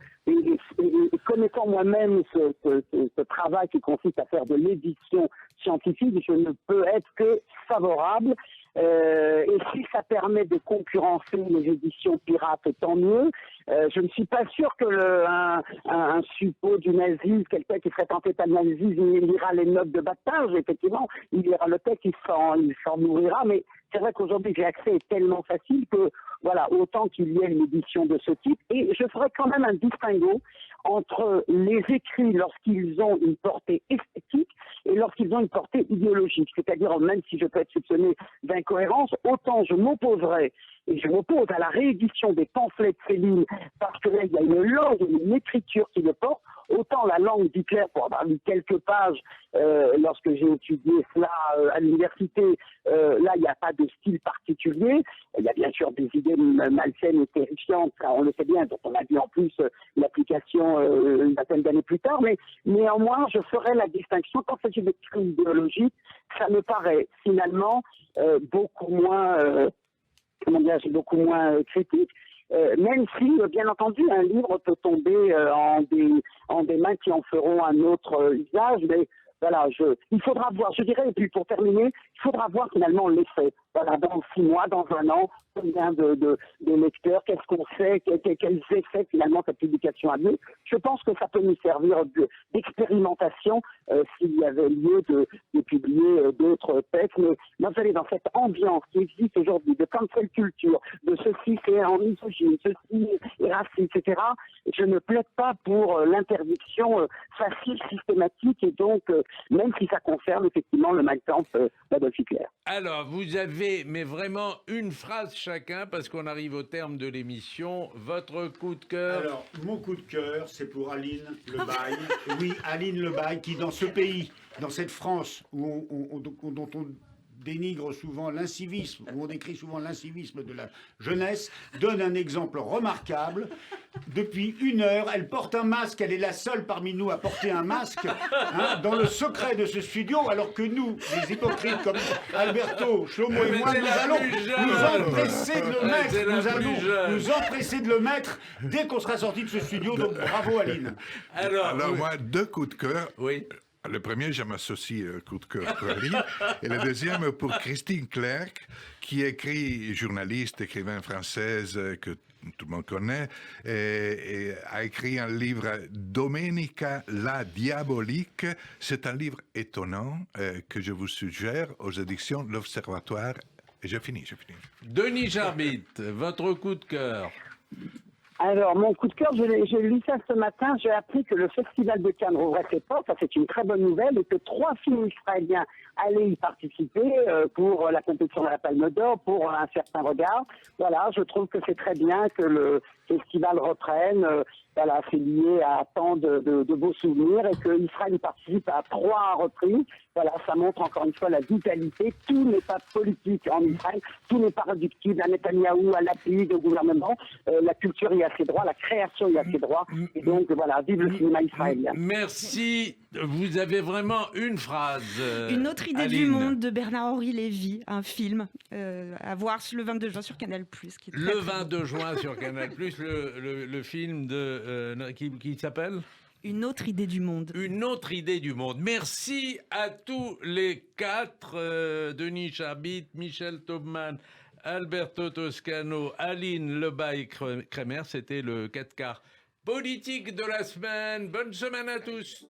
connaissant moi-même ce travail qui consiste à faire de l'édition scientifique, je ne peux être que favorable. Et si ça permet de concurrencer les éditions pirates, tant mieux. Je ne suis pas sûr que un suppôt du nazisme, quelqu'un qui serait tenté par le nazisme, il lira les notes de bas de page, effectivement, il lira le texte, il s'en nourrira, mais c'est vrai qu'aujourd'hui, l'accès est tellement facile que, voilà, autant qu'il y ait une édition de ce type. Et je ferai quand même un distinguo entre les écrits lorsqu'ils ont une portée esthétique et lorsqu'ils ont une portée idéologique. C'est-à-dire, même si je peux être soupçonné d'incohérence, autant je m'opposerai et je m'oppose à la réédition des pamphlets de Céline parce que là, il y a une langue et une écriture qui le portent. Autant la langue d'Hitler, pour avoir lu quelques pages lorsque j'ai étudié cela à l'université, là, il n'y a pas de style particulier. Il y a bien sûr des idées malsaines et terrifiantes, ça, on le sait bien, dont on a vu en plus l'application une vingtaine d'années plus tard, mais néanmoins, je ferai la distinction. Quand il s'agit de crimes idéologiques, ça me paraît finalement beaucoup moins, beaucoup moins critique. Même si, bien entendu, un livre peut tomber en des mains qui en feront un autre usage, mais voilà, il faudra voir, je dirais, et puis pour terminer, il faudra voir finalement l'effet. Voilà, dans 6 mois, dans 1 an, combien de lecteurs, qu'est-ce qu'on fait, quels effets finalement cette publication a eu. Je pense que ça peut nous servir d'expérimentation s'il y avait lieu de publier d'autres textes. Mais moi, vous savez, dans cette ambiance qui existe aujourd'hui, de cancel culture, de ceci c'est en misogyne, ceci est raciste, etc., je ne plaide pas pour l'interdiction facile, systématique, et donc, même si ça concerne effectivement le Mein Kampf d'Adolf Hitler. Alors, vous avez, mais vraiment, une phrase chacun, parce qu'on arrive au terme de l'émission. Votre coup de cœur. Alors, mon coup de cœur, c'est pour Aline Lebaille. Oui, Aline Lebaille, qui dans ce pays, dans cette France, dont on dénigre souvent l'incivisme, où on décrit souvent l'incivisme de la jeunesse, donne un exemple remarquable. Depuis 1 heure, elle porte un masque, elle est la seule parmi nous à porter un masque, dans le secret de ce studio, alors que nous, les hypocrites comme Alberto, Shlomo et moi, nous allons nous empresser de le mettre, nous allons nous empresser de le mettre dès qu'on sera sorti de ce studio, donc bravo Aline. Alors moi, 2 coups de cœur. Oui. Le premier, je m'associe coup de cœur pour Aline. Et le deuxième, pour Christine Clerc, qui écrit, journaliste, écrivain française que tout le monde connaît, et a écrit un livre, Domenica la Diabolique. C'est un livre étonnant que je vous suggère aux éditions L'Observatoire. Et j'ai fini. Denis Charbit, votre coup de cœur. Alors, mon coup de cœur, j'ai lu ça ce matin, j'ai appris que le Festival de Cannes rouvrait ses portes, ça c'est une très bonne nouvelle, et que 3 films israéliens allaient y participer pour la compétition de la Palme d'Or, pour un certain regard. Voilà, je trouve que c'est très bien que le festival reprenne. Voilà, c'est lié à tant de beaux souvenirs, et que Israël y participe à 3 reprises. Voilà, ça montre encore une fois la vitalité. Tout n'est pas politique en Israël, tout n'est pas réductible à Netanyahou, à Lapid, au gouvernement. La culture y a ses droits, la création y a ses droits. Et donc voilà, vive le cinéma israélien. Merci. Vous avez vraiment une phrase. Une autre idée Aline. du monde de Bernard-Henri Lévy, un film à voir le 22 juin sur Canal+. Le 22 juin sur Canal+, le film qui s'appelle Une autre idée du monde. Une autre idée du monde. Merci à tous les 4, Denis Charbit, Michel Taubman, Alberto Toscano, Aline Lebaille-Crémer. C'était le 4 quarts politique de la semaine. Bonne semaine à tous.